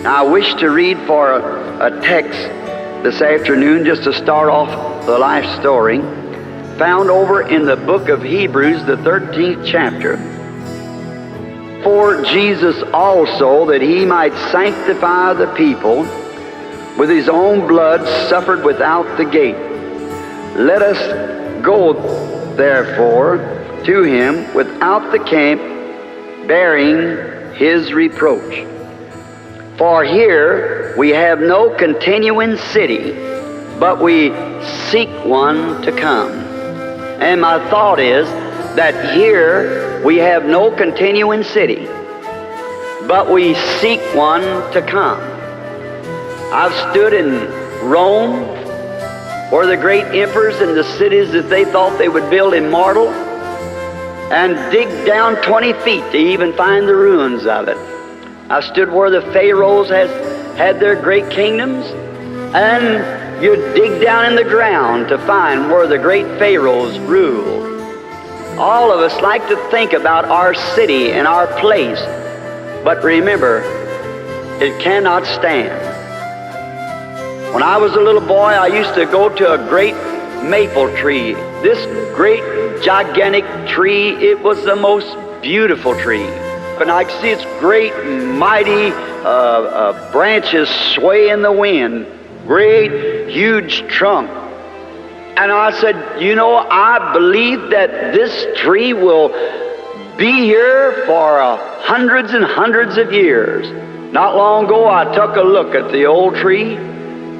Now, I wish to read for a text this afternoon just to start off the life story, found over in the book of Hebrews, the 13th chapter. For Jesus also, that he might sanctify the people, with his own blood suffered without the gate. Let us go, therefore, to him without the camp, bearing his reproach. For here we have no continuing city, but we seek one to come. And my thought is that here we have no continuing city, but we seek one to come. I've stood in Rome, where the great emperors and the cities that they thought they would build immortal, and dig down 20 feet to even find the ruins of it. I've stood where the pharaohs had their great kingdoms, and you dig down in the ground to find where the great pharaohs ruled. All of us like to think about our city and our place, but remember, it cannot stand. When I was a little boy, I used to go to a great maple tree. This great, gigantic tree, it was the most beautiful tree. And I could see its great, mighty branches sway in the wind, great, huge trunk. And I said, you know, I believe that this tree will be here for hundreds and hundreds of years. Not long ago, I took a look at the old tree.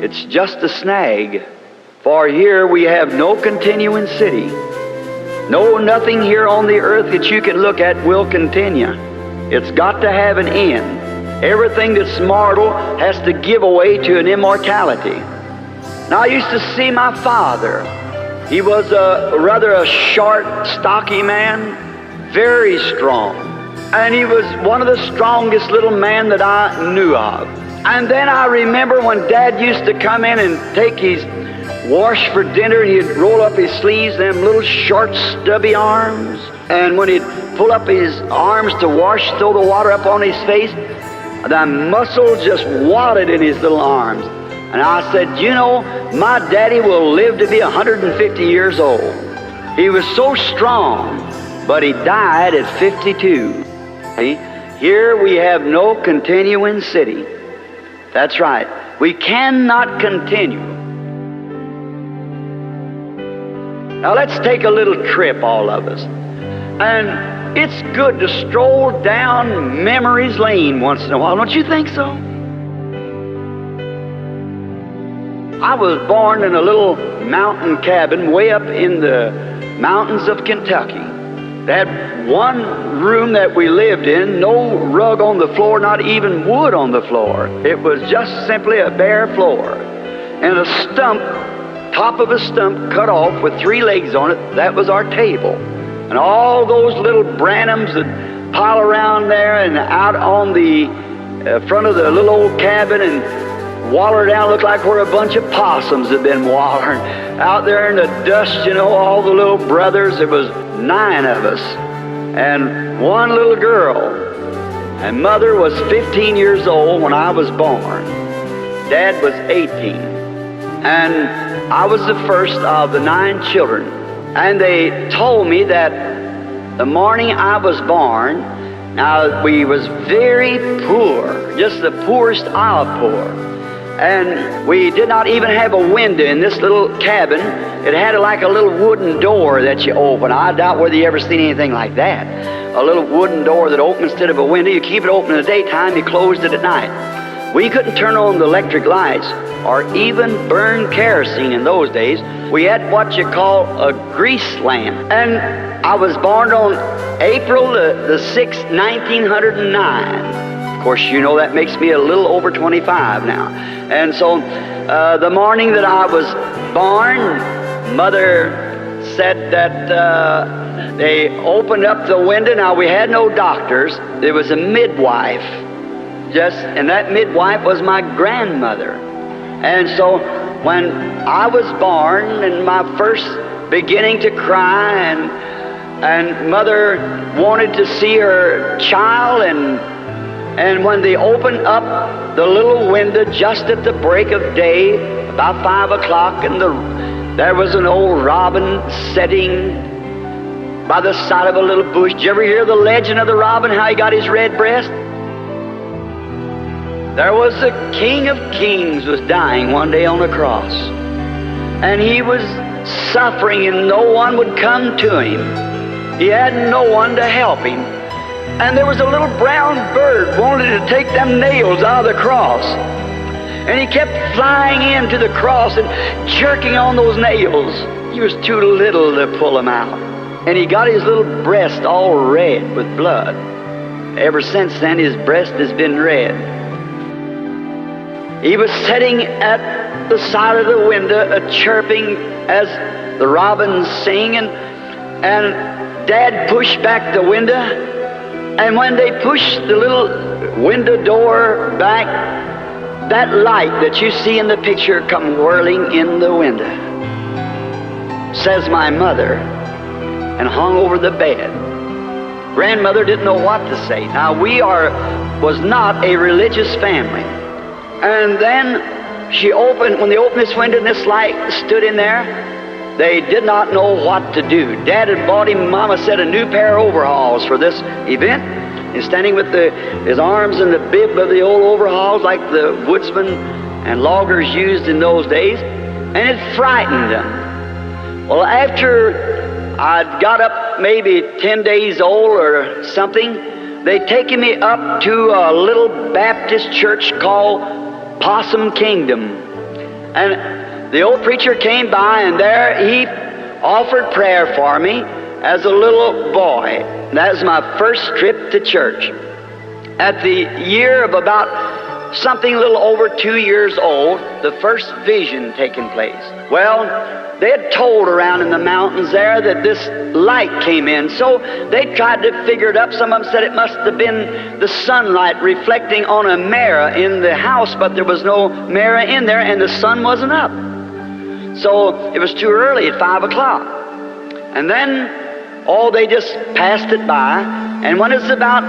It's just a snag. For here we have no continuing city. No, nothing here on the earth that you can look at will continue. It's got to have an end. Everything that's mortal has to give away to an immortality. Now, I used to see my father. He was rather a short, stocky man, very strong. And he was one of the strongest little men that I knew of. And then I remember when Dad used to come in and take his wash for dinner, and he'd roll up his sleeves, them little short, stubby arms. And when he'd pull up his arms to wash, throw the water up on his face, the muscles just wadded in his little arms. And I said, you know, my daddy will live to be 150 years old. He was so strong, but he died at 52. See? Here we have no continuing city. That's right. We cannot continue. Now let's take a little trip, all of us. And it's good to stroll down memory's lane once in a while. Don't you think so? I was born in a little mountain cabin way up in the mountains of Kentucky. They had one room that we lived in, no rug on the floor, not even wood on the floor. It was just simply a bare floor. And a stump, top of a stump cut off with 3 legs on it, that was our table. And all those little Branhams that pile around there and out on the front of the little old cabin and waller down, looked like where a bunch of possums had been wallering. Out there in the dust, you know, all the little brothers, there was 9 of us, and 1 little girl. And Mother was 15 years old when I was born. Dad was 18. And I was the first of the 9 children. And they told me that the morning I was born, now we was very poor, just the poorest of poor. And we did not even have a window in this little cabin. It had like a little wooden door that you open. I doubt whether you ever seen anything like that. A little wooden door that opens instead of a window. You keep it open in the daytime, you closed it at night. We couldn't turn on the electric lights or even burn kerosene in those days. We had what you call a grease lamp. And I was born on April the 6th, 1909. Of course, you know that makes me a little over 25 now. And so the morning that I was born, Mother said that they opened up the window. Now, we had no doctors. There was a midwife. And that midwife was my grandmother. And so when I was born and my first beginning to cry, and Mother wanted to see her child, and And when they opened up the little window just at the break of day, about 5 o'clock, and there was an old robin sitting by the side of a little bush. Did you ever hear the legend of the robin, how he got his red breast? There was the King of Kings was dying one day on a cross. And he was suffering and no one would come to him. He had no one to help him. And there was a little brown bird wanted to take them nails out of the cross. And he kept flying into the cross and jerking on those nails. He was too little to pull them out. And he got his little breast all red with blood. Ever since then, his breast has been red. He was sitting at the side of the window, chirping as the robins sing, and Dad pushed back the window. And when they pushed the little window door back, that light that you see in the picture come whirling in the window. Says my mother, and hung over the bed. Grandmother didn't know what to say. Now was not a religious family. And then when they opened this window and this light stood in there, they did not know what to do. Dad had bought him, Mama said, a new pair of overalls for this event. He's standing with his arms in the bib of the old overalls like the woodsmen and loggers used in those days, and it frightened them. Well, after I'd got up maybe 10 days old or something, they'd taken me up to a little Baptist church called Possum Kingdom. And the old preacher came by, and there he offered prayer for me as a little boy. That was my first trip to church. At the year of about something a little over 2 years old, the first vision taking place. Well, they had told around in the mountains there that this light came in, so they tried to figure it up. Some of them said it must have been the sunlight reflecting on a mirror in the house, but there was no mirror in there, and the sun wasn't up. So it was too early at 5 o'clock. And then, they just passed it by, and when it's about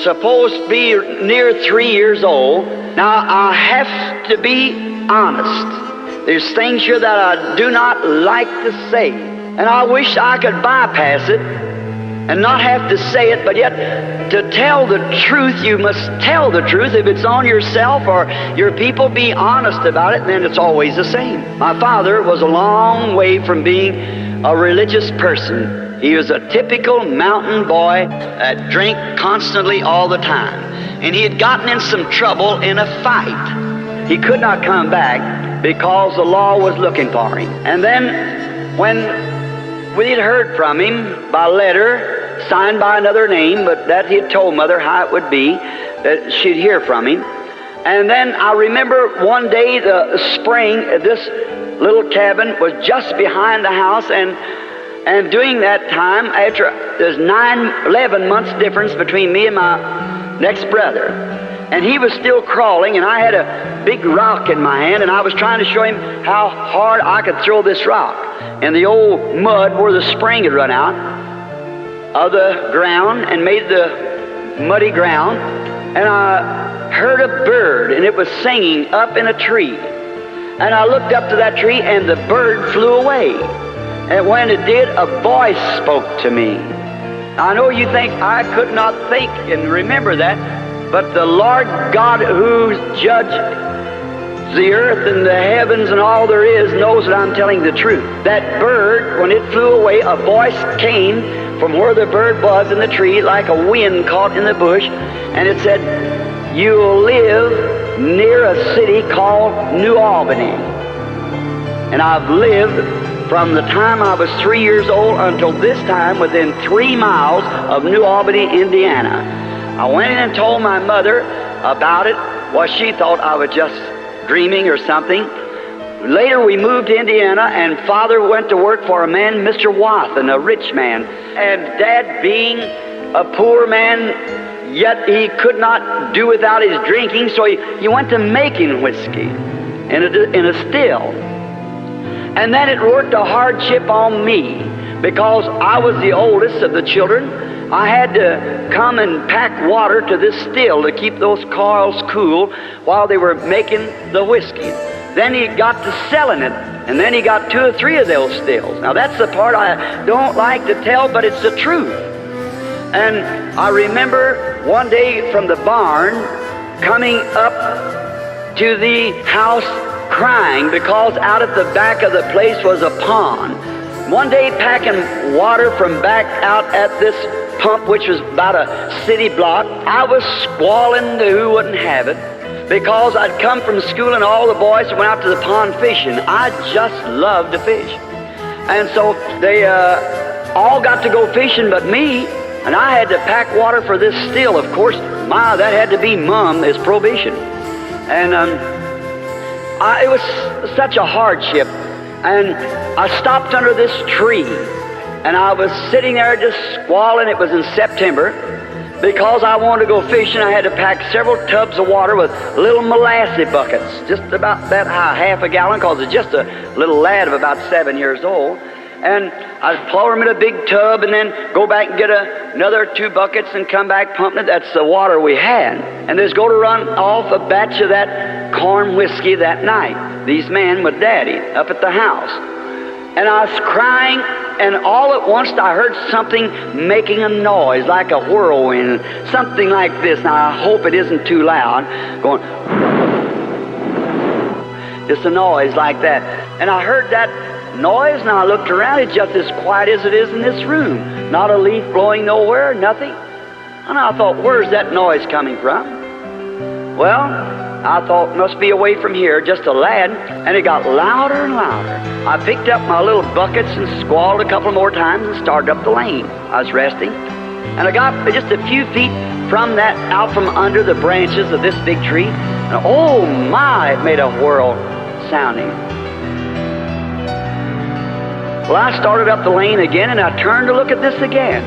supposed to be near 3 years old, now I have to be honest. There's things here that I do not like to say, and I wish I could bypass it and not have to say it, but yet to tell the truth, you must tell the truth. If it's on yourself or your people, be honest about it, then it's always the same. My father was a long way from being a religious person. He was a typical mountain boy that drank constantly all the time. And he had gotten in some trouble in a fight. He could not come back because the law was looking for him. And then when we had heard from him by letter, signed by another name, but that he had told Mother how it would be, that she'd hear from him. And then I remember one day, the spring, this little cabin was just behind the house, and during that time, after there's 11 months difference between me and my next brother, and he was still crawling, and I had a big rock in my hand, and I was trying to show him how hard I could throw this rock. And the old mud where the spring had run out of the ground and made the muddy ground, and I heard a bird, and it was singing up in a tree. And I looked up to that tree, and the bird flew away. And when it did, a voice spoke to me. I know you think I could not think and remember that, but the Lord God who judged the earth and the heavens and all there is knows that I'm telling the truth. That bird, when it flew away, a voice came from where the bird was in the tree like a wind caught in the bush, and it said, "You'll live near a city called New Albany." And I've lived from the time I was 3 years old until this time within 3 miles of New Albany, Indiana. I went in and told my mother about it. Well, she thought I was just dreaming or something. Later we moved to Indiana, and Father went to work for a man, Mr. Wathen, a rich man. And Dad, being a poor man, yet he could not do without his drinking, so he went to making whiskey in a still. And then it worked a hardship on me. because I was the oldest of the children, I had to come and pack water to this still to keep those coils cool while they were making the whiskey. Then he got to selling it, and then he got 2 or 3 of those stills. Now that's the part I don't like to tell, but it's the truth. And I remember one day from the barn coming up to the house crying because out at the back of the place was a pond. One day packing water from back out at this pump, which was about a city block, I was squalling to who wouldn't have it because I'd come from school and all the boys went out to the pond fishing. I just loved to fish. And so they all got to go fishing but me, and I had to pack water for this still. Of course, that had to be mum is prohibition. And it was such a hardship. And I stopped under this tree, and I was sitting there just squalling. It was in September. Because I wanted to go fishing, I had to pack several tubs of water with little molasses buckets, just about that high, half a gallon, because it's just a little lad of about 7 years old. And I'd pour them in a big tub and then go back and get another 2 buckets and come back pumping it. That's the water we had. And there's going to run off a batch of that corn whiskey that night. These men with Daddy up at the house. And I was crying, and all at once I heard something making a noise like a whirlwind, something like this. Now I hope it isn't too loud, going, just a noise like that. And I heard that noise, and I looked around. It's just as quiet as it is in this room. Not a leaf blowing nowhere, nothing. And I thought, where's that noise coming from? Well, I thought it must be away from here, just a lad, and it got louder and louder. I picked up my little buckets and squalled a couple more times and started up the lane. I was resting, and I got just a few feet from that, out from under the branches of this big tree, and oh my, it made a whirl sounding. Well, I started up the lane again, and I turned to look at this again.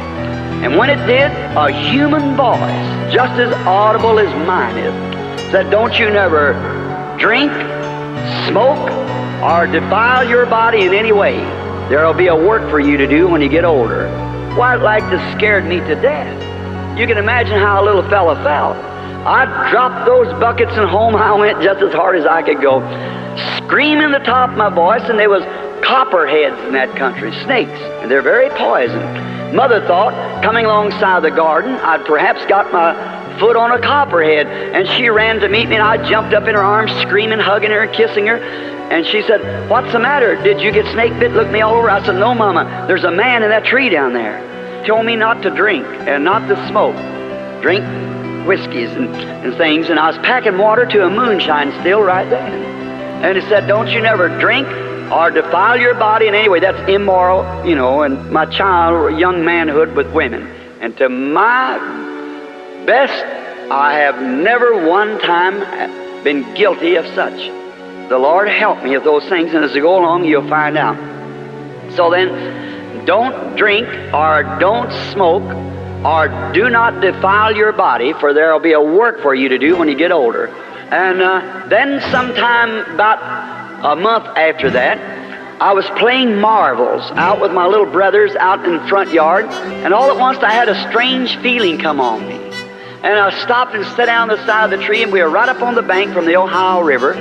And when it did, a human voice, just as audible as mine is, said, don't you never drink, smoke, or defile your body in any way. There'll be a work for you to do when you get older. Well, like this scared me to death. You can imagine how a little fella felt. I dropped those buckets and home I went just as hard as I could go, screaming the top of my voice, and there was copperheads in that country, snakes, and they're very poisonous. Mother thought, coming alongside the garden, I'd perhaps got my foot on a copperhead, and she ran to meet me, and I jumped up in her arms, screaming, hugging her, kissing her, and she said, what's the matter? Did you get snake bit? Looked me all over. I said, no, Mama, there's a man in that tree down there. Told me not to drink and not to smoke. Drink whiskeys and things, and I was packing water to a moonshine still right then. And he said, don't you never drink or defile your body in any way. That's immoral, and my child, young manhood with women. And to my best, I have never one time been guilty of such. The Lord help me of those things, and as you go along, you'll find out. So then, don't drink or don't smoke or do not defile your body, for there will be a work for you to do when you get older. And then sometime about a month after that, I was playing marbles out with my little brothers out in the front yard, and all at once I had a strange feeling come on me. And I stopped and sat down on the side of the tree, and we were right up on the bank from the Ohio River.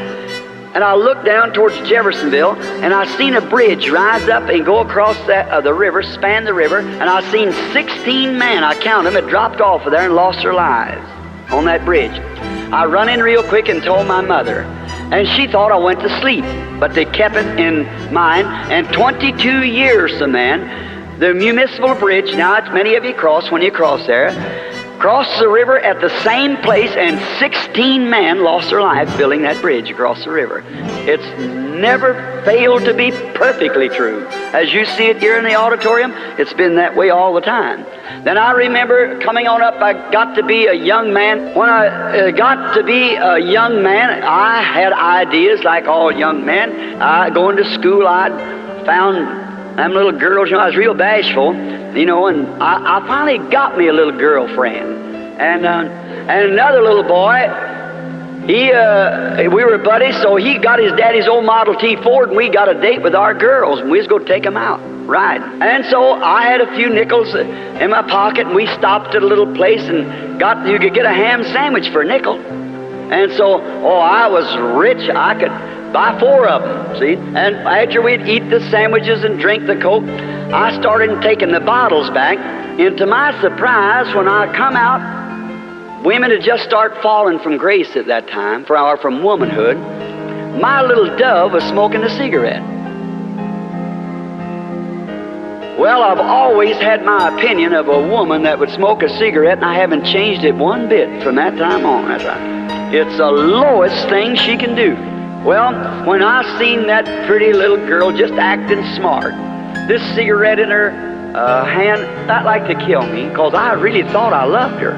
And I looked down towards Jeffersonville, and I seen a bridge rise up and go across the river, span the river, and I seen 16 men, I counted them, had dropped off of there and lost their lives on that bridge. I run in real quick and told my mother, and she thought I went to sleep, but they kept it in mind. And 22 years, the man, the municipal bridge, now it's many of you cross when you cross there, crossed the river at the same place, and 16 men lost their lives building that bridge across the river. It's never failed to be perfectly true. As you see it here in the auditorium, it's been that way all the time. Then I remember coming on up, I got to be a young man. When I got to be a young man, I had ideas like all young men. Going to school, I found them little girls, I was real bashful, and I finally got me a little girlfriend. And another little boy, we were buddies, so he got his daddy's old Model T Ford, and we got a date with our girls, and we was going to take them out. Right. And so I had a few nickels in my pocket, and we stopped at a little place and you could get a ham sandwich for a nickel. And so, I was rich. I could buy 4 of them, see? And after we'd eat the sandwiches and drink the Coke, I started taking the bottles back. And to my surprise, when I come out, women had just started falling from grace at that time, or from womanhood. My little dove was smoking a cigarette. Well, I've always had my opinion of a woman that would smoke a cigarette, and I haven't changed it one bit from that time on. That's right. It's the lowest thing she can do. Well, when I seen that pretty little girl just acting smart, this cigarette in her hand, that like to kill me, because I really thought I loved her.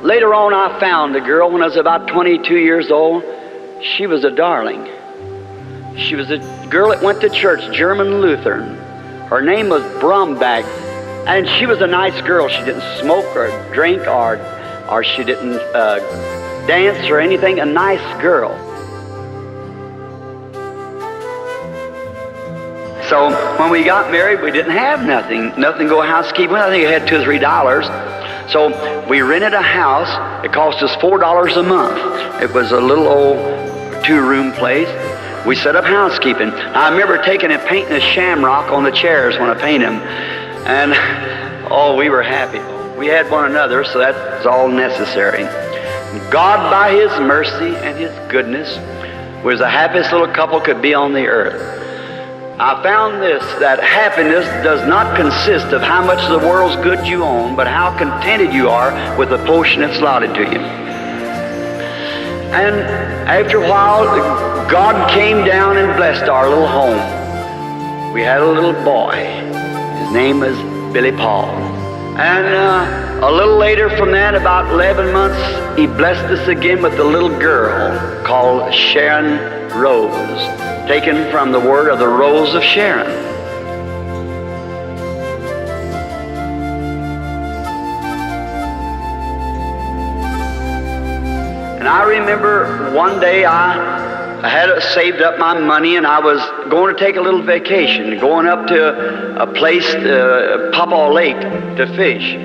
Later on, I found a girl when I was about 22 years old. She was a darling. She was a girl that went to church, German Lutheran. Her name was Bromback, and she was a nice girl. She didn't smoke or drink or she didn't dance or anything. A nice girl. So when we got married, we didn't have nothing to go housekeeping. I think I had $2 or $3. So we rented a house. It cost us $4 a month. It was a little old 2-room place. We set up housekeeping. I remember taking and painting a shamrock on the chairs when I painted them. And, we were happy. We had one another, so that's all necessary. God, by His mercy and His goodness, was the happiest little couple could be on the earth. I found this, that happiness does not consist of how much of the world's good you own, but how contented you are with the portion that's allotted to you. And after a while, God came down and blessed our little home. We had a little boy. His name was Billy Paul. And a little later from that, about 11 months, He blessed us again with a little girl called Sharon Rose, taken from the word of the Rose of Sharon. And I remember one day I had saved up my money, and I was going to take a little vacation, going up to a place, Papa Lake, to fish.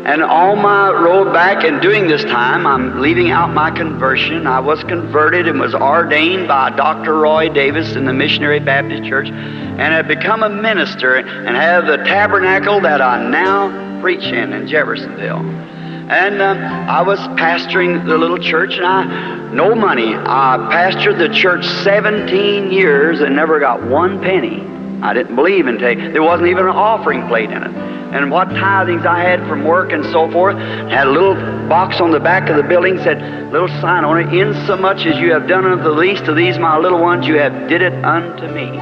And on my road back, and during this time, I'm leaving out my conversion. I was converted and was ordained by Dr. Roy Davis in the Missionary Baptist Church, and had become a minister and have the tabernacle that I now preach in Jeffersonville. And I was pastoring the little church, and no money. I pastored the church 17 years and never got one penny. I didn't believe in taking. There wasn't even an offering plate in it. And what tithings I had from work and so forth, had a little box on the back of the building, said, little sign on it, "Insomuch as you have done unto the least of these my little ones, you have did it unto me."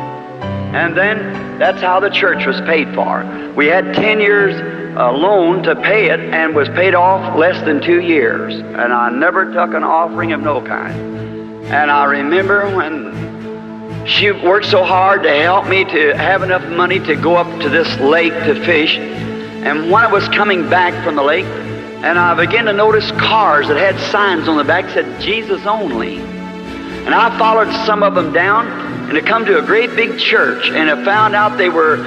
And then that's how the church was paid for. We had 10 years loan to pay it, and was paid off less than 2 years. And I never took an offering of no kind. And I remember when she worked so hard to help me to have enough money to go up to this lake to fish. And when I was coming back from the lake, and I began to notice cars that had signs on the back that said Jesus only. And I followed some of them down, and I come to a great big church, and I found out they were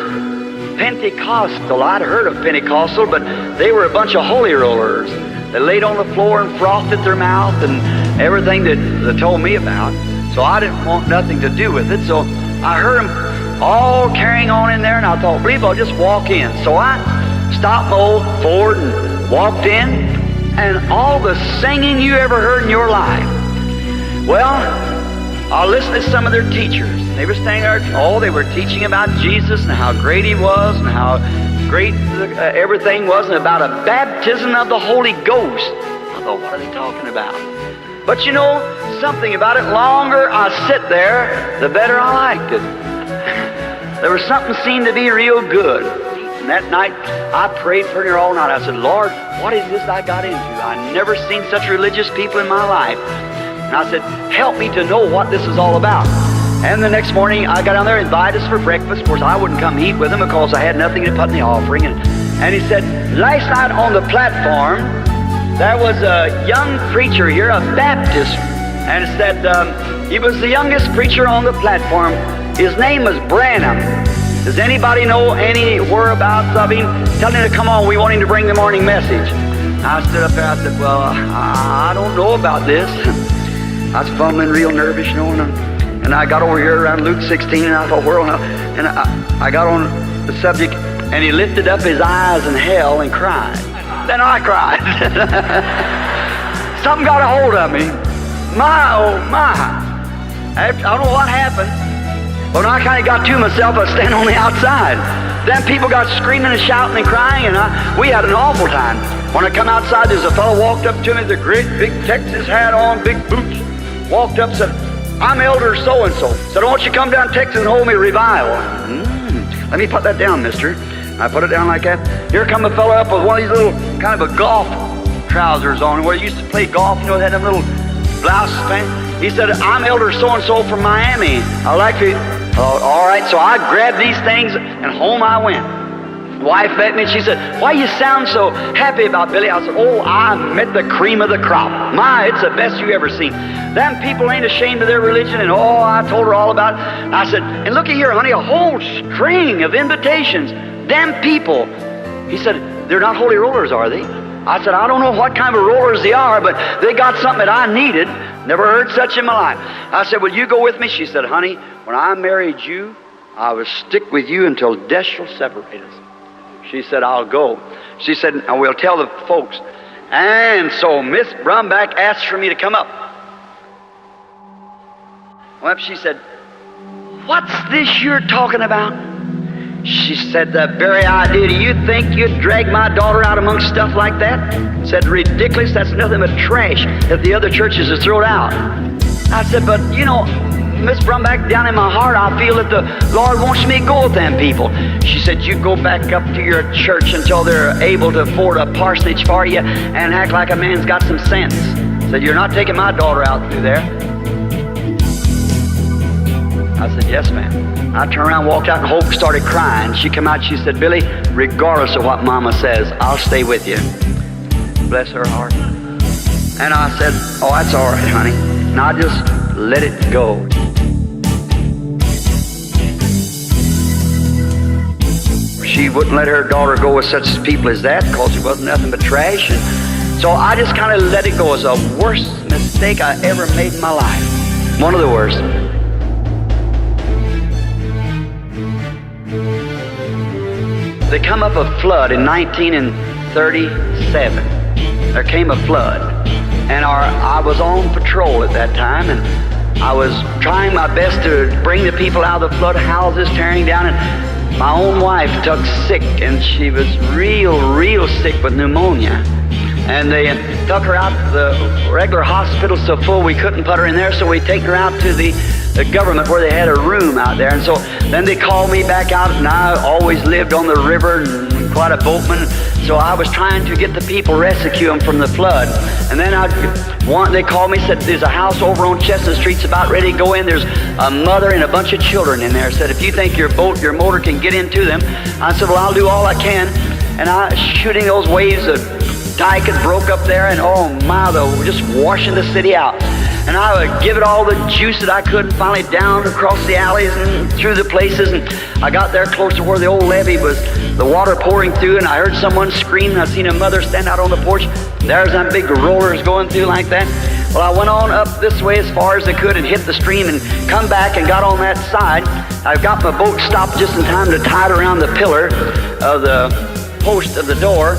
Pentecostal. I'd heard of Pentecostal, but they were a bunch of holy rollers. They laid on the floor and frothed at their mouth and everything that they told me about. So I didn't want nothing to do with it. So I heard them all carrying on in there, and I thought, I believe I'll just walk in. So I stopped my old Ford and walked in, and all the singing you ever heard in your life. Well, I listened to some of their teachers. They were standing there, they were teaching about Jesus and how great He was and how great everything was, and about a baptism of the Holy Ghost. I thought, what are they talking about? But you know, something about it, longer I sit there, the better I liked it. There was something seemed to be real good. And that night, I prayed for her all night. I said, Lord, what is this I got into? I never seen such religious people in my life. And I said, help me to know what this is all about. And the next morning, I got down there and invited us for breakfast. Of course, I wouldn't come eat with him because I had nothing to put in the offering. And he said, last night on the platform, there was a young preacher here, a Baptist and said he was the youngest preacher on the platform. His name was Branham. Does anybody know any whereabouts of him? Tell him to come on, we want him to bring the morning message. I stood up there, I said, well, I don't know about this. I was fumbling real nervous, you know, and I got over here around Luke 16, and I thought, and I got on the subject, and he lifted up his eyes in hell and cried. Then I cried. Something got a hold of me. My, oh my. I don't know what happened, but when I kind of got to myself, I was standing on the outside. Then people got screaming and shouting and crying, and we had an awful time. When I come outside, there's a fellow walked up to me with a great big Texas hat on, big boots. Walked up, said, I'm Elder so-and-so. Said, won't you come down to Texas and hold me revival? Let me put that down, mister. I put it down like that. Here come a fellow up with one of these little kind of a golf trousers on, where he used to play golf, you know, they had them little blouse pants. He said, I'm Elder so-and-so from Miami. I'd like to... Oh, all right, so I grabbed these things, and home I went. Wife met me, and she said, why you sound so happy about Billy? I said, oh, I met the cream of the crop. My, it's the best you ever seen. Them people ain't ashamed of their religion, and oh, I told her all about it. And I said, and looky here, honey, a whole string of invitations. Them people. He said, they're not holy rollers, are they? I said, I don't know what kind of rollers they are, but they got something that I needed. Never heard such in my life. I said, will you go with me? She said, honey, when I married you, I would stick with you until death shall separate us. She said, I'll go. She said, I will tell the folks. And so Miss Brumback asked for me to come up. Well, she said, what's this you're talking about? She said, the very idea. Do you think you'd drag my daughter out amongst stuff like that? Said, ridiculous. That's nothing but trash that the other churches have thrown out. I said, but you know, Miss Brumback, down in my heart, I feel that the Lord wants me to go with them people. She said, you go back up to your church until they're able to afford a parsonage for you and act like a man's got some sense. Said, you're not taking my daughter out through there. I said, yes, ma'am. I turned around, walked out, and Hope started crying. She came out, she said, Billy, regardless of what Mama says, I'll stay with you. Bless her heart. And I said, oh, that's all right, honey. And I just let it go. She wouldn't let her daughter go with such people as that because it wasn't nothing but trash. And so I just kind of let it go. It was the worst mistake I ever made in my life. One of the worst. There come up a flood in 1937. There came a flood. And I was on patrol at that time, and I was trying my best to bring the people out of the flood houses, tearing down, and my own wife took sick, and she was real sick with pneumonia. And they took her out to the regular hospital so full we couldn't put her in there, so we take her out to the government where they had a room out there. And so then they called me back out, and I always lived on the river and quite a boatman. So I was trying to get the people, rescue them from the flood. And then they called me, said, there's a house over on Chestnut Street's about ready to go in. There's a mother and a bunch of children in there. Said, if you think your motor can get into them. I said, well, I'll do all I can. And I shooting those waves, the dike had broke up there, and oh my, they were just washing the city out. And I would give it all the juice that I could, and finally down across the alleys and through the places. And I got there close to where the old levee was, the water pouring through, and I heard someone scream, and I seen a mother stand out on the porch. There's them big rollers going through like that. Well, I went on up this way as far as I could and hit the stream and come back and got on that side. I got my boat stopped just in time to tie it around the pillar of the post of the door,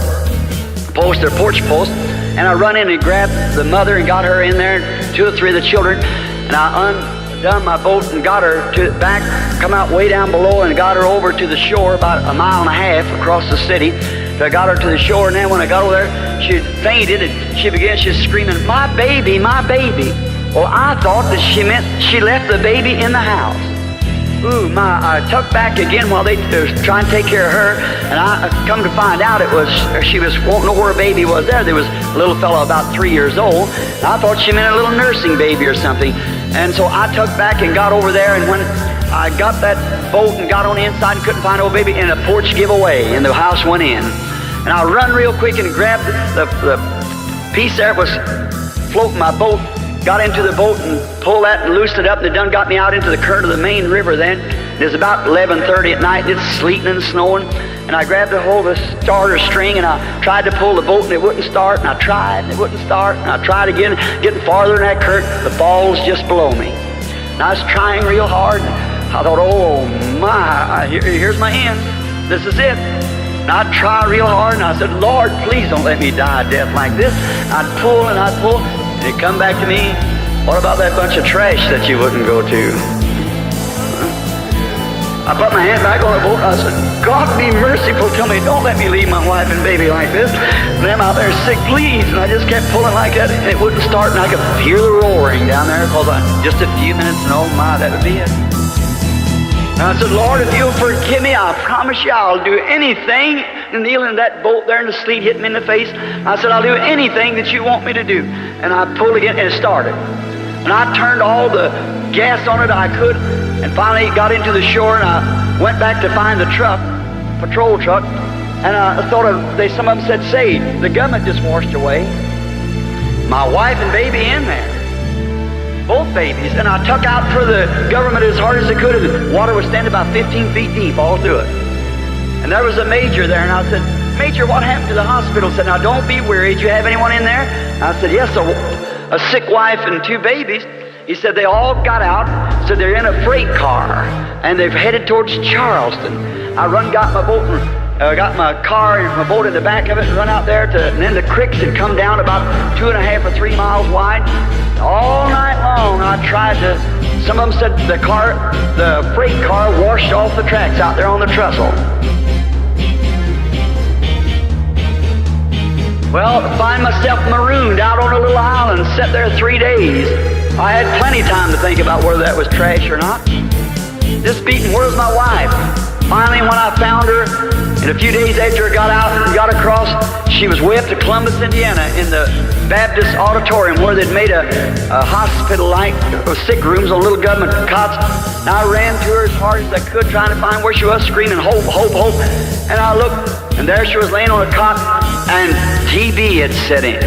post or porch post. And I run in and grabbed the mother and got her in there, 2 or 3 of the children, and I undone my boat and got her back, come out way down below and got her over to the shore about a mile and a half across the city. So I got her to the shore, and then when I got over there, she fainted and she began just screaming, my baby, my baby. Well, I thought that she meant she left the baby in the house. Ooh, I tucked back again while they were trying to take care of her, and I come to find out she was won't know where her baby was there. There was a little fellow about 3 years old, and I thought she meant a little nursing baby or something. And so I tucked back and got over there, and when I got that boat and got on the inside and couldn't find old baby, and the porch gave away, and the house went in. And I run real quick and grabbed the piece there that was floating my boat, got into the boat and pulled that and loosened it up, and they done got me out into the current of the main river then. It was about 11:30 at night, and it's sleeting and snowing, and I grabbed a hold of the starter string, and I tried to pull the boat, and it wouldn't start, and I tried, and it wouldn't start, and I tried again, getting farther in that current, the ball's just below me. And I was trying real hard, and I thought, oh my, here's my end. This is it. And I'd try real hard, and I said, Lord, please don't let me die a death like this. I'd pull, and it'd come back to me, what about that bunch of trash that you wouldn't go to? I put my hand back on the boat, and I said, God be merciful to me, don't let me leave my wife and baby like this. And I'm out there sick, please. And I just kept pulling like that, and it wouldn't start, and I could hear the roaring down there, because just a few minutes, and oh my, that would be it. And I said, Lord, if you'll forgive me, I promise you I'll do anything. And kneeling in that boat there, and the sleet hit me in the face, I said, I'll do anything that you want me to do. And I pulled again, and it started. And I turned all the gas on it I could, and finally got into the shore, and I went back to find the truck, patrol truck, and I thought some of them said, saved. The government just washed away. My wife and baby in there. Both babies. And I tuck out for the government as hard as I could, and the water was standing about 15 feet deep all through it. And there was a major there, and I said, Major, what happened to the hospital? He said, now don't be worried. Do you have anyone in there? I said, yes, a sick wife and 2 babies. He said they all got out, so they're in a freight car, and they've headed towards Charleston. I got my boat and got my car and my boat in the back of it and run out there and then the creeks had come down about 2.5 or 3 miles wide. All night long I tried to, some of them said the freight car washed off the tracks out there on the trestle. Well, I find myself marooned out on a little island, sat there 3 days. I had plenty of time to think about whether that was trash or not. Just beating, where's my wife? Finally, when I found her, and a few days after I got out and got across, she was way up to Columbus, Indiana, in the Baptist auditorium where they'd made a hospital-like sick rooms on little government cots. And I ran to her as hard as I could, trying to find where she was, screaming, hope, hope, hope. And I looked, and there she was laying on a cot, and TB had set in.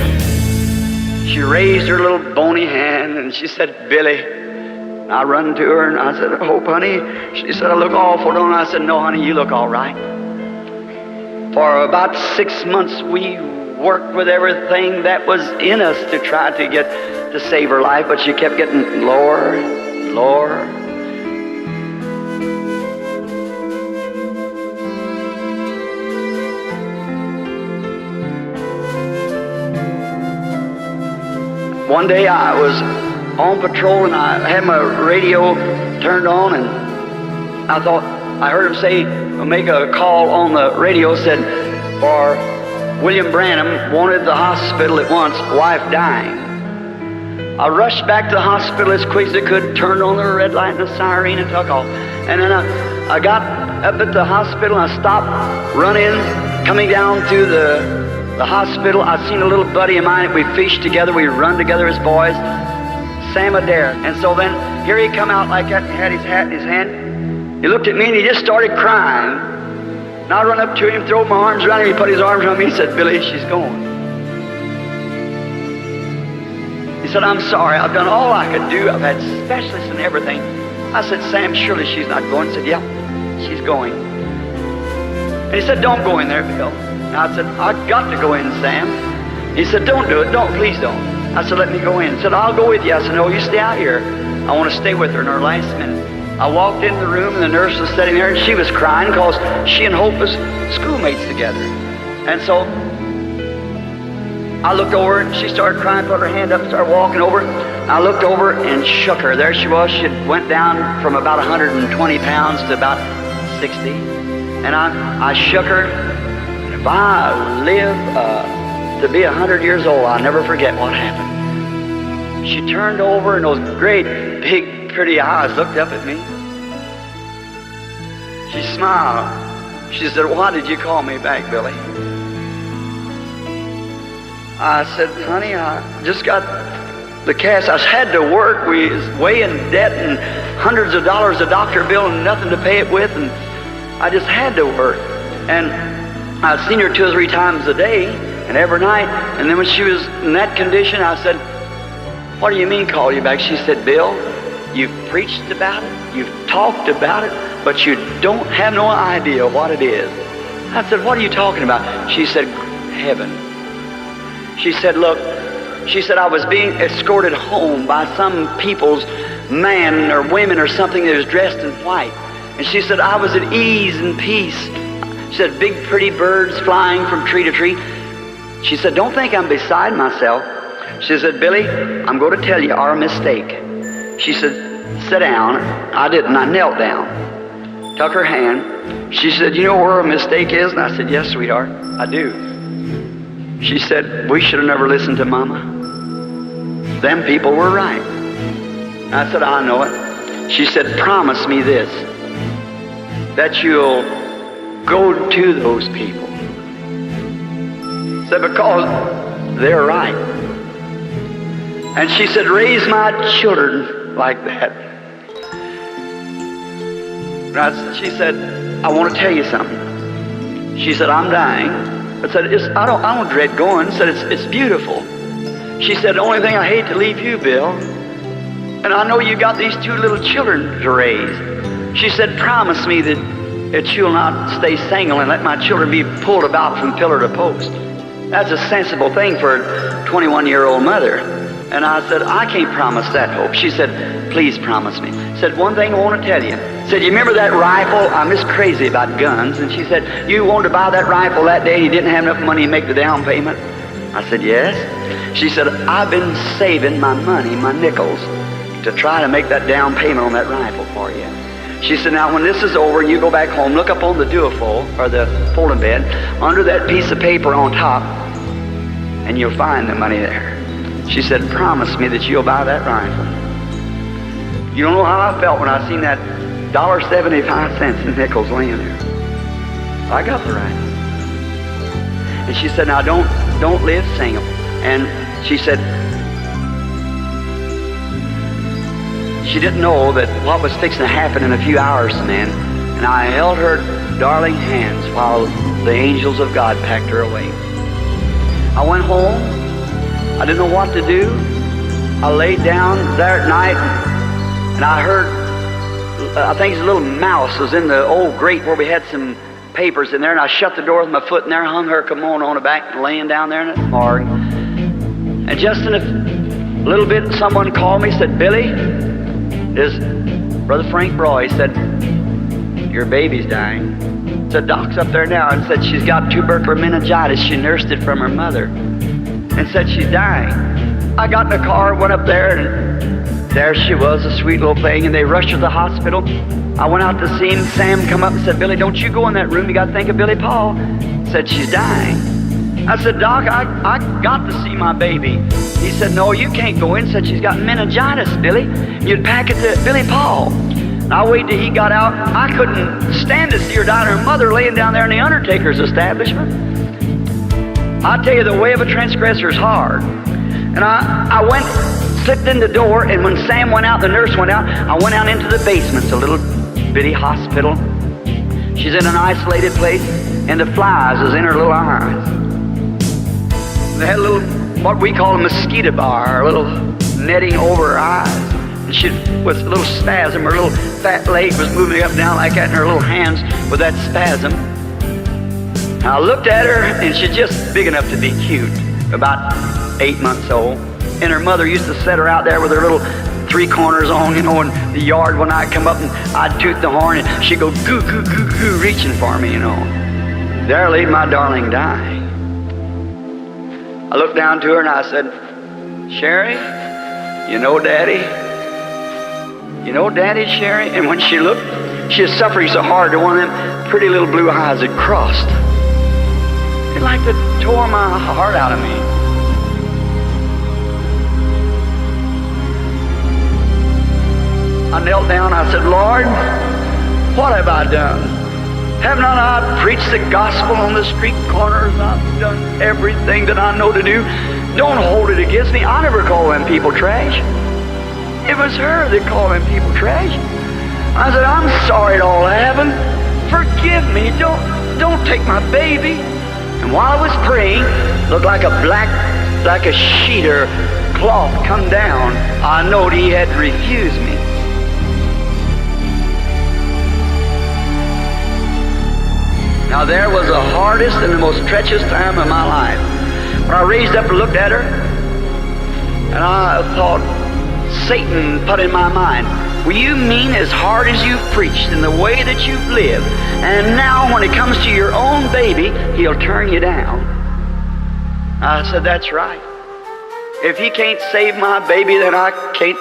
She raised her little bony hand, and she said, Billy. And I run to her, and I said, Hope, honey. She said, I look awful, don't I? I said, no, honey, you look all right. For about 6 months, we worked with everything that was in us to try to save her life, but she kept getting lower, lower. One day I was on patrol, and I had my radio turned on, and I thought, I heard him say, make a call on the radio, said, for William Branham, wanted the hospital at once, wife dying. I rushed back to the hospital as quick as I could, turned on the red light and the siren and took off. And then I got up at the hospital, and I stopped running, coming down to the hospital. I seen a little buddy of mine that we fished together, we run together as boys, Sam Adair. And so then here he come out like that, had his hat in his hand. He looked at me and he just started crying. And I run up to him, throw my arms around him, he put his arms around me, he said, Billy, she's going. He said, I'm sorry, I've done all I could do, I've had specialists and everything. I said, Sam, surely she's not going. He said, yeah, she's going. And he said, don't go in there, Bill. And I said, I've got to go in, Sam. He said, don't do it, please don't. I said, let me go in. He said, I'll go with you. I said, no, you stay out here. I want to stay with her in her last minute. I walked into the room, and the nurse was sitting there, and she was crying because she and Hope was schoolmates together. And so I looked over, and she started crying, put her hand up, started walking over. I looked over and shook her. There she was. She went down from about 120 pounds to about 60. And I shook her. And if I live to be 100 years old, I'll never forget what happened. She turned over, and those great, big, pretty eyes looked up at me. She smiled. She said, why did you call me back, Billy? I said, honey, I just got the cast. I had to work. We was way in debt and hundreds of dollars a doctor bill and nothing to pay it with, and I just had to work. And I'd seen her 2 or 3 times a day, and every night. And then when she was in that condition, I said, What do you mean call you back? She said, Bill, you've preached about it, you've talked about it, but you don't have no idea what it is. I said, what are you talking about? She said, heaven. She said, look, she said, I was being escorted home by some people's man or women or something that was dressed in white. And she said, I was at ease and peace. She said, big pretty birds flying from tree to tree. She said, don't think I'm beside myself. She said, Billy, I'm going to tell you our mistake. She said, sit down. I didn't. I knelt down. Took her hand. She said, you know where our mistake is? And I said, yes, sweetheart, I do. She said, we should have never listened to Mama. Them people were right. I said, I know it. She said, promise me this, that you'll go to those people. Said, because they're right. And she said, raise my children like that. And she said, I want to tell you something. She said, I'm dying. I said, I don't dread going. Said, it's beautiful. She said, the only thing I hate to leave you, Bill. And I know you got these 2 little children to raise. She said, promise me that you'll not stay single and let my children be pulled about from pillar to post. That's a sensible thing for a 21-year-old mother. And I said, I can't promise that, Hope. She said, please promise me. Said, one thing I want to tell you. Said, you remember that rifle? I'm just crazy about guns. And she said, you wanted to buy that rifle that day and you didn't have enough money to make the down payment? I said, yes. She said, I've been saving my money, my nickels, to try to make that down payment on that rifle for you. She said, now when this is over and you go back home, look up on the duofold, or the folding bed, under that piece of paper on top, and you'll find the money there. She said, promise me that you'll buy that rifle. You don't know how I felt when I seen that $1.75 in nickels laying there. I got the rifle. And she said, now don't live single. And she said, she didn't know that what was fixing to happen in a few hours, man. And I held her darling hands while the angels of God packed her away. I went home. I didn't know what to do. I laid down there at night, and I heard, I think a little mouse was in the old grate where we had some papers in there, and I shut the door with my foot in there, hung her kimono on the back, laying down there in the morgue. And just in a little bit, someone called me, said, Billy, is Brother Frank Roy, said, your baby's dying. Said, Doc's up there now, and said she's got tubercular meningitis. She nursed it from her mother. And said she's dying. I got in the car, went up there, and there she was, a sweet little thing, and they rushed her to the hospital. I went out to see him. Sam come up and said, Billy, don't you go in that room. You got to think of Billy Paul. Said she's dying. I said, Doc, I got to see my baby. He said, no, you can't go in. Said she's got meningitis, Billy. You'd pack it to Billy Paul. And I waited till he got out. I couldn't stand to see her die and her mother laying down there in the undertaker's establishment. I tell you, the way of a transgressor is hard. And I went, slipped in the door, and when Sam went out, the nurse went out, I went out into the basement. It's a little bitty hospital. She's in an isolated place, and the flies is in her little eyes. They had a little, what we call a mosquito bar, a little netting over her eyes. And she was a little spasm, her little fat leg was moving up and down like that, and her little hands with that spasm. I looked at her, and she's just big enough to be cute, about 8 months old. And her mother used to set her out there with her little 3 corners on, you know, in the yard when I'd come up and I'd toot the horn, and she'd go goo, goo, goo, goo, reaching for me, you know. There laid my darling dying. I looked down to her and I said, Sherry, you know Daddy? You know Daddy, Sherry? And when she looked, she was suffering so hard that one of them pretty little blue eyes had crossed. It like to tore my heart out of me. I knelt down, I said, Lord, what have I done? Have not I preached the gospel on the street corners? I've done everything that I know to do. Don't hold it against me. I never call them people trash. It was her that called them people trash. I said, I'm sorry it all happened. Forgive me. Don't take my baby. And while I was praying, looked like a sheet or cloth come down, I knowed he had refused me. Now there was the hardest and the most treacherous time of my life. When I raised up and looked at her, and I thought, Satan put in my mind, well, you mean as hard as you've preached and the way that you've lived, and now when it comes to your own baby, he'll turn you down. I said, that's right. If he can't save my baby, then I can't.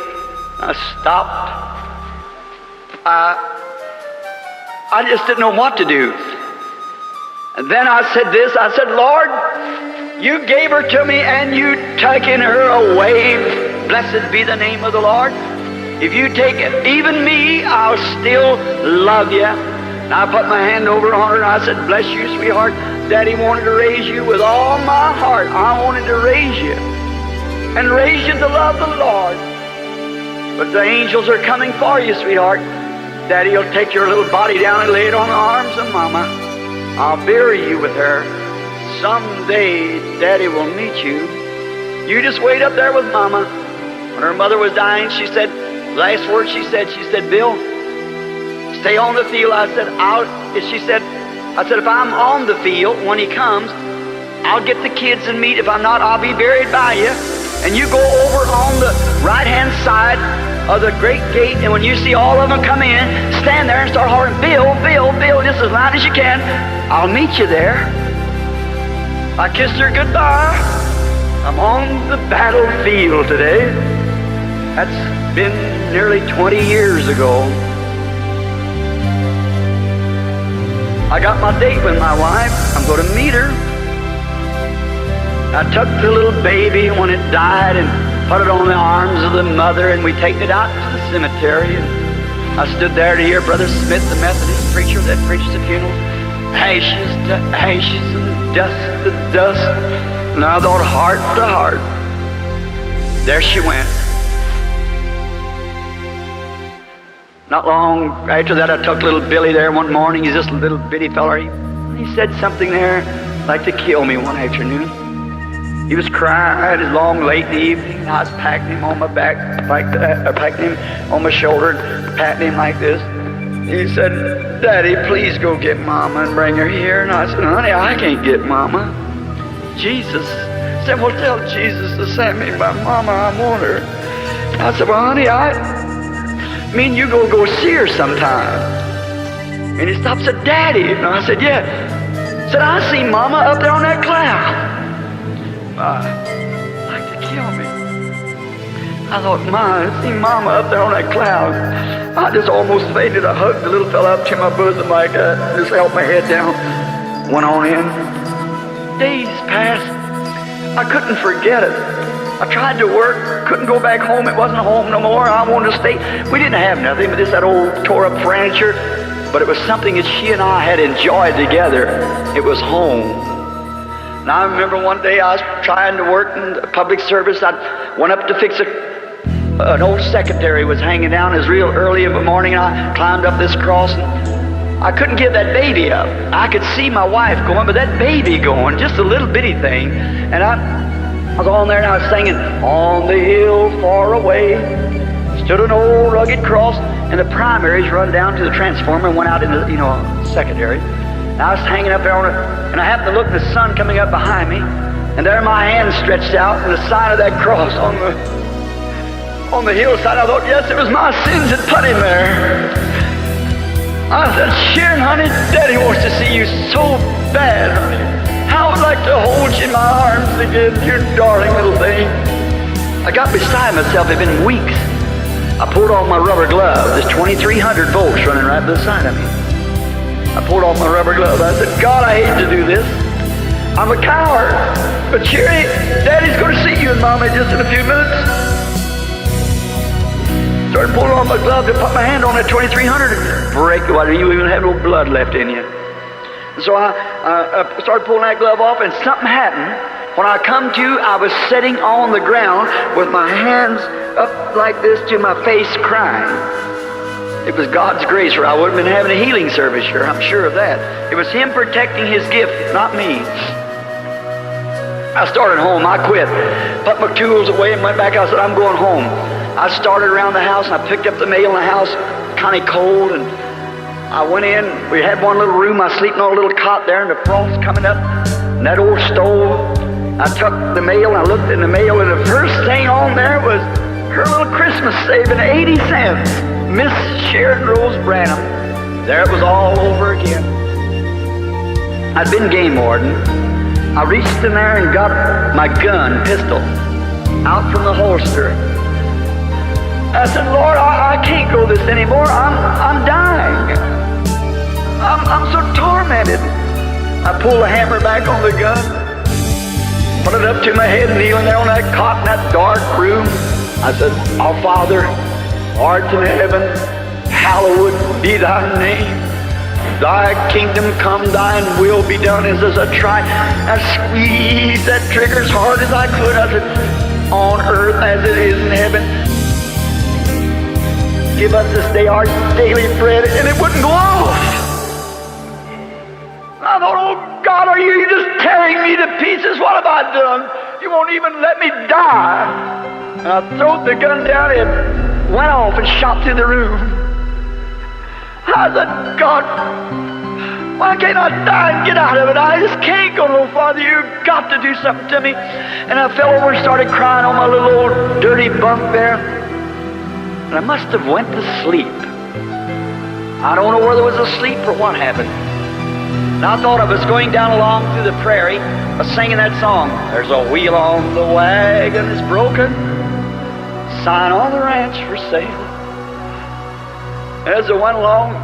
I stopped. I just didn't know what to do. And then I said this, I said, Lord, you gave her to me and you taken her away. Blessed be the name of the Lord. If you take even me, I'll still love you. And I put my hand over on her and I said, bless you, sweetheart. Daddy wanted to raise you with all my heart. I wanted to raise you and raise you to love the Lord. But the angels are coming for you, sweetheart. Daddy will take your little body down and lay it on the arms of Mama. I'll bury you with her. Someday, Daddy will meet you. You just wait up there with Mama. When her mother was dying, she said, last word she said, Bill, stay on the field. I said, if I'm on the field when he comes, I'll get the kids and meet. If I'm not, I'll be buried by you. And you go over on the right-hand side of the great gate, and when you see all of them come in, stand there and start hollering, Bill, Bill, Bill, just as loud as you can. I'll meet you there. I kissed her goodbye. I'm on the battlefield today. That's been nearly 20 years ago. I got my date with my wife. I'm going to meet her. I took the little baby when it died and put it on the arms of the mother, and we take it out to the cemetery. And I stood there to hear Brother Smith, the Methodist preacher that preached the funeral, ashes to ashes and dust to dust. And I thought, heart to heart, there she went. Not long after that, I took little Billy there one morning. He's just a little bitty feller. He said something there like to kill me one afternoon. He was crying. It was long, late in the evening, and I was patting him on my back like that, or patting him on my shoulder, and patting him like this. He said, Daddy, please go get Mama and bring her here. And I said, honey, I can't get Mama. Jesus said, well, tell Jesus to send me my Mama. I want her. I said, well, honey, I mean you go see her sometime. And he stopped and said, Daddy. And I said, yeah. He said, I see Mama up there on that cloud. Like to kill me. I thought, I see Mama up there on that cloud. I just almost fainted. I hugged the little fella up to my bosom like that, just held my head down. Went on in. Days passed. I couldn't forget it. I tried to work, couldn't go back home. It wasn't home no more. I wanted to stay. We didn't have nothing but that old tore up furniture, but it was something that she and I had enjoyed together. It was home. And I remember one day I was trying to work in the public service. I went up to fix an old secretary was hanging down. It was real early in the morning, and I climbed up this cross, and I couldn't get that baby up. I could see my wife going, but that baby going, just a little bitty thing. And I was on there and I was singing, on the hill far away stood an old rugged cross, and the primaries run down to the transformer and went out into, secondary. And I was hanging up there on it, and I happened to look at the sun coming up behind me, and there my hand stretched out, and the sign of that cross on the hillside. I thought, yes, it was my sins that put him there. I said, Sharon, honey, Daddy wants to see you so bad, honey. I would like to hold you in my arms again, you darling little thing. I got beside myself. It had been weeks. I pulled off my rubber glove. There's 2,300 volts running right beside of me. I pulled off my rubber glove. I said, God, I hate to do this. I'm a coward. But Sherry, Daddy's going to see you and Mama just in a few minutes. Started pulling off my glove to put my hand on that 2,300 and break the water. You even have no blood left in you. And so I started pulling that glove off, and something happened. When I come to, I was sitting on the ground with my hands up like this to my face crying. It was God's grace, or I wouldn't have been having a healing service here. I'm sure of that. It was Him protecting His gift, not me. I started home. I quit. Put my tools away and went back. I said, I'm going home. I started around the house, and I picked up the mail in the house, kind of cold, and I went in. We had one little room. I was sleeping on a little cot there, and the frost coming up, and that old stove. I took the mail, and I looked in the mail, and the first thing on there was her little Christmas saving, 80 cents. Miss Sharon Rose Branham. There it was all over again. I'd been game warden. I reached in there and got my gun, pistol, out from the holster. I said, Lord, I can't go this anymore. I'm dying. I'm so tormented. I pulled the hammer back on the gun, put it up to my head, kneeling there on that cot in that dark room. I said, Our Father, art in heaven, hallowed be thy name. Thy kingdom come, thine will be done. As I tried, I squeezed that trigger as hard as I could. I said, on earth as it is in heaven. Give us this day our daily bread, and it wouldn't go off. I thought, oh God, are you just tearing me to pieces? What have I done? You won't even let me die. And I threw the gun down and went off and shot through the room. I said, God, why can't I die and get out of it? I just can't go no farther. You've got to do something to me. And I fell over and started crying on my little old dirty bunk there. And I must have went to sleep. I don't know whether it was asleep or what happened. And I thought I was going down along through the prairie, singing that song. There's a wheel on the wagon that's broken, sign on the ranch for sale. As I went along,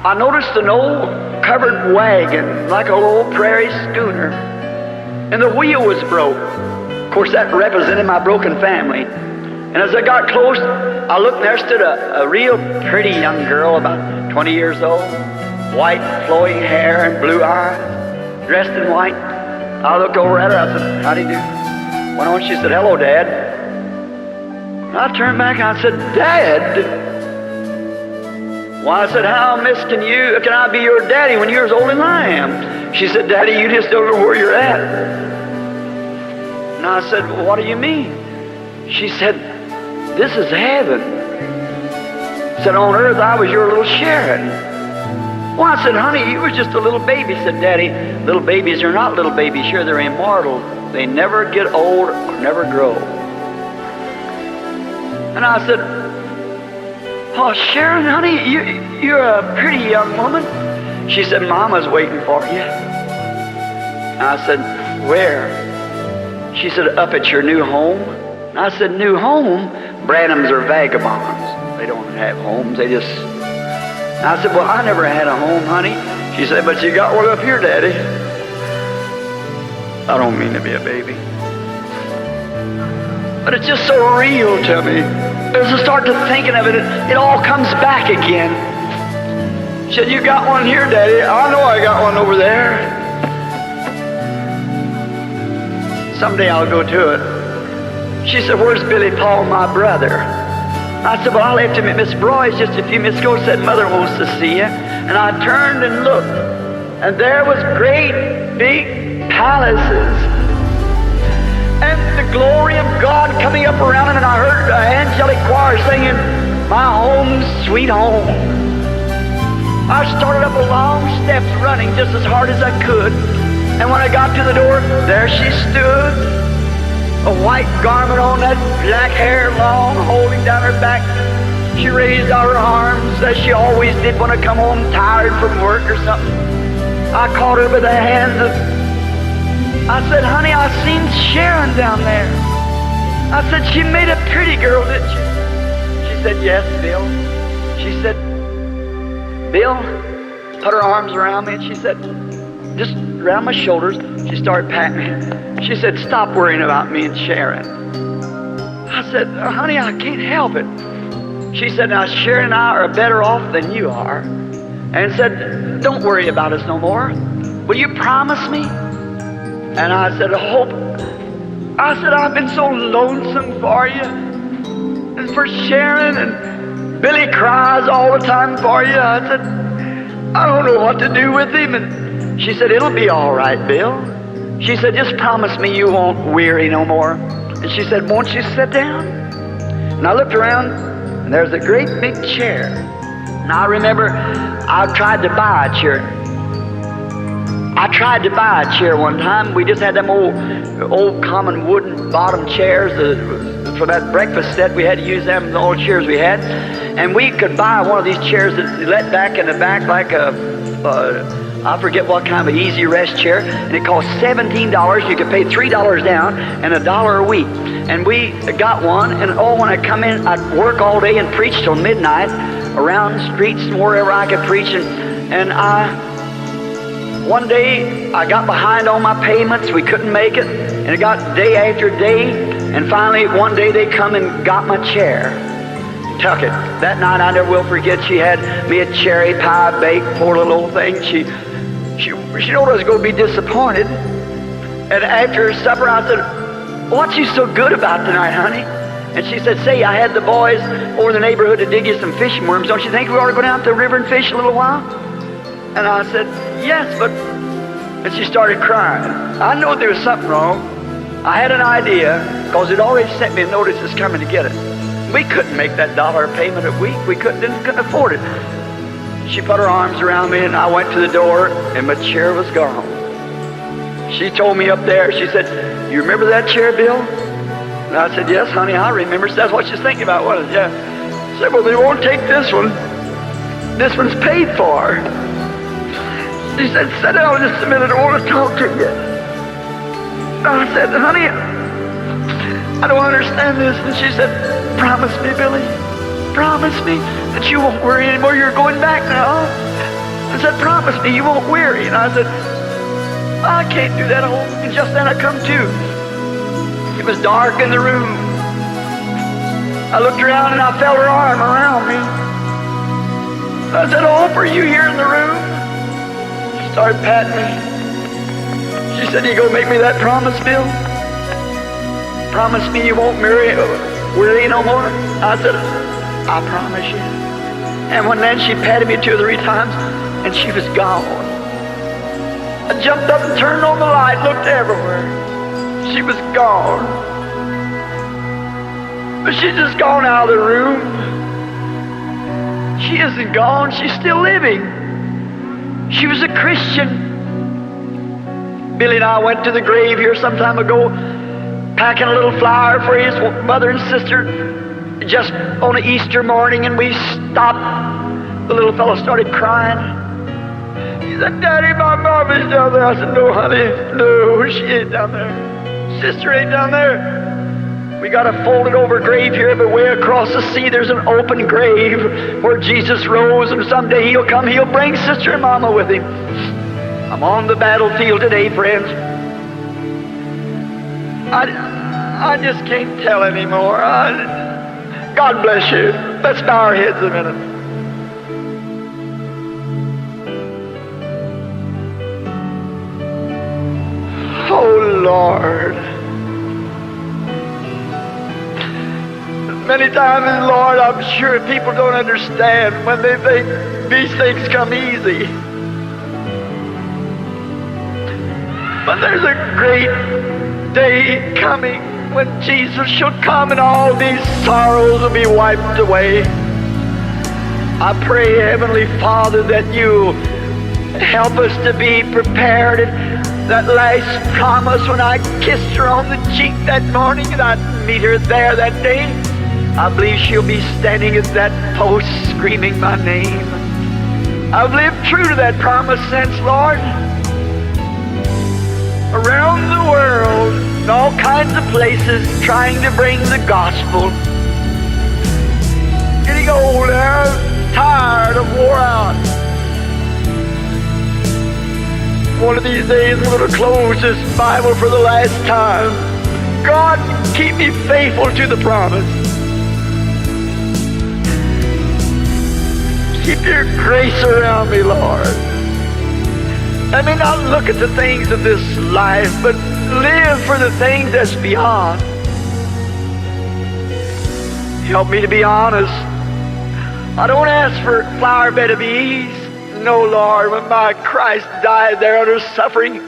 I noticed an old covered wagon, like a little prairie schooner, and the wheel was broke. Of course, that represented my broken family. And as I got close, I looked, and there stood a real pretty young girl, about 20 years old, white flowing hair and blue eyes, dressed in white. I looked over at her. I said, how do you do? Went on. She said, hello, Dad. And I turned back and I said, Dad? Why, I said, how, miss, can I be your daddy when you're as old as I am? She said, Daddy, you just don't know where you're at. And I said, well, what do you mean? She said, this is heaven. Said, on earth I was your little Sharon. Well, I said, honey, you was just a little baby. Said, Daddy, little babies are not little babies. Sure, they're immortal. They never get old or never grow. And I said, oh, Sharon, honey, you're a pretty young woman. She said, Mama's waiting for you. And I said, where? She said, up at your new home. And I said, new home? Branhams are vagabonds. They don't have homes. They just... And I said, well, I never had a home, honey. She said, but you got one up here, Daddy. I don't mean to be a baby, but it's just so real to me. As I start to thinking of it, it all comes back again. She said, you got one here, Daddy. I know I got one over there. Someday I'll go to it. She said, where's Billy Paul, my brother? I said, well, I left him at Miss Broy's just a few minutes ago. Said, Mother wants to see you. And I turned and looked, and there was great big palaces, and the glory of God coming up around him, and I heard an angelic choir singing, my home, sweet home. I started up a long steps running just as hard as I could, and when I got to the door, there she stood, a white garment on, that black hair long, holding down her back. She raised out her arms as she always did when I come home tired from work or something. I caught her by the hands I said, honey, I seen Sharon down there. I said, she made a pretty girl, didn't she? She said, yes, Bill. She said, Bill, put her arms around me, and she said, just around my shoulders. She started patting me. She said, stop worrying about me and Sharon. I said, honey, I can't help it. She said, now, Sharon and I are better off than you are. And said, don't worry about us no more. Will you promise me? And I said, Hope. I said, I've been so lonesome for you. And for Sharon, and Billy cries all the time for you. I said, I don't know what to do with him. And she said, it'll be all right, Bill. She said, just promise me you won't weary no more. And she said, won't you sit down? And I looked around, and there's a great big chair. And I remember I tried to buy a chair. I tried to buy a chair one time. We just had them old common wooden bottom chairs for that breakfast set. We had to use them, the old chairs we had. And we could buy one of these chairs that let back in the back like I forget what kind of easy rest chair, and it cost $17. You could pay $3 down and $1 a week. And we got one, and when I come in, I'd work all day and preach till midnight around the streets and wherever I could preach. And one day I got behind on my payments. We couldn't make it, and it got day after day. And finally, one day they come and got my chair. Took it. That night I never will forget. She had me a cherry pie baked, poor little old thing. She knew I was going to be disappointed. And after supper I said, what's you so good about tonight, honey? And she said, say, I had the boys over in the neighborhood to dig you some fishing worms. Don't you think we ought to go down to the river and fish a little while? And I said, yes, but... And she started crying. I knew there was something wrong. I had an idea, because it already sent me a notice it's coming to get it. We couldn't make that $1 payment a week. We couldn't afford it. She put her arms around me, and I went to the door, and my chair was gone. She told me up there, she said, you remember that chair, Bill? And I said, yes, honey, I remember. So that's what she's thinking about, wasn't it? Yeah. She said, well, they won't take this one. This one's paid for. She said, sit down just a minute, I want to talk to you. And I said, honey, I don't understand this. And she said, promise me, Billy, promise me that you won't worry anymore. You're going back now. I said, promise me you won't worry. And I said, I can't do that. And just then I come to. It was dark in the room. I looked around and I felt her arm around me. I said, oh, are you here in the room? She started patting me. She said, you gonna make me that promise, Bill? Promise me you won't weary no more? I said, I promise you. And then she patted me 2 or 3 times, and she was gone. I jumped up and turned on the light, looked everywhere. She was gone. But she's just gone out of the room. She isn't gone, she's still living. She was a Christian. Billy and I went to the grave here some time ago, packing a little flower for his mother and sister just on an Easter morning, and we stopped. The little fellow started crying. He said, Daddy, my mom is down there. I said, no, honey, no, she ain't down there. Sister ain't down there. We got a folded over grave here, but way across the sea there's an open grave where Jesus rose, and someday he'll come, he'll bring Sister and Mama with him. I'm on the battlefield today, friends. I just can't tell anymore. God bless you. Let's bow our heads a minute. Oh, Lord. Many times, Lord, I'm sure people don't understand when they think these things come easy. But there's a great day coming when Jesus shall come and all these sorrows will be wiped away. I pray, Heavenly Father, that you help us to be prepared. And that last promise, when I kissed her on the cheek that morning and I'd meet her there that day, I believe she'll be standing at that post screaming my name. I've lived true to that promise since, Lord. Around the world, in all kinds of places, trying to bring the gospel. Getting older, tired, and wore out. One of these days I'm going to close this Bible for the last time. God, keep me faithful to the promise. Keep your grace around me, Lord. Let me not look at the things of this life, but live for the things that's beyond. Help me to be honest. I don't ask for flower bed of ease. No, Lord, when my Christ died there under suffering,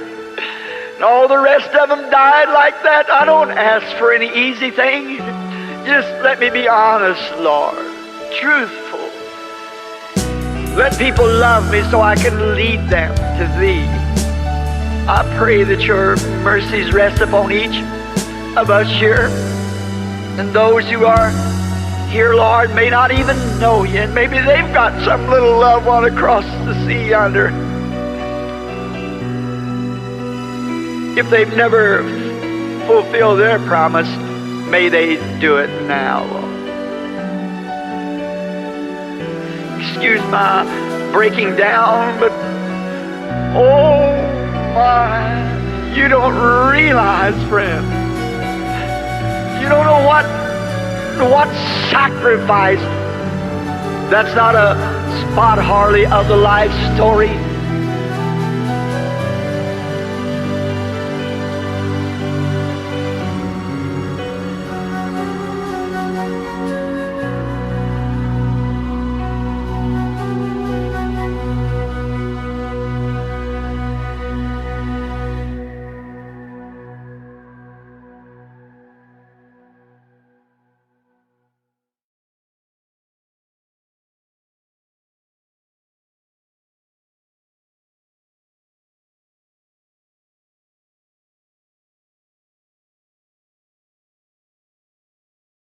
and all the rest of them died like that. I don't ask for any easy thing. Just let me be honest, Lord, truthful. Let people love me so I can lead them to Thee. I pray that Your mercies rest upon each of us here, and those who are here, Lord, may not even know You, and maybe they've got some little loved one across the sea yonder. If they've never fulfilled their promise, may they do it now, Lord. Excuse my breaking down, but oh my, you don't realize, friend. You don't know what sacrifice. That's not a spot hardly of the life story.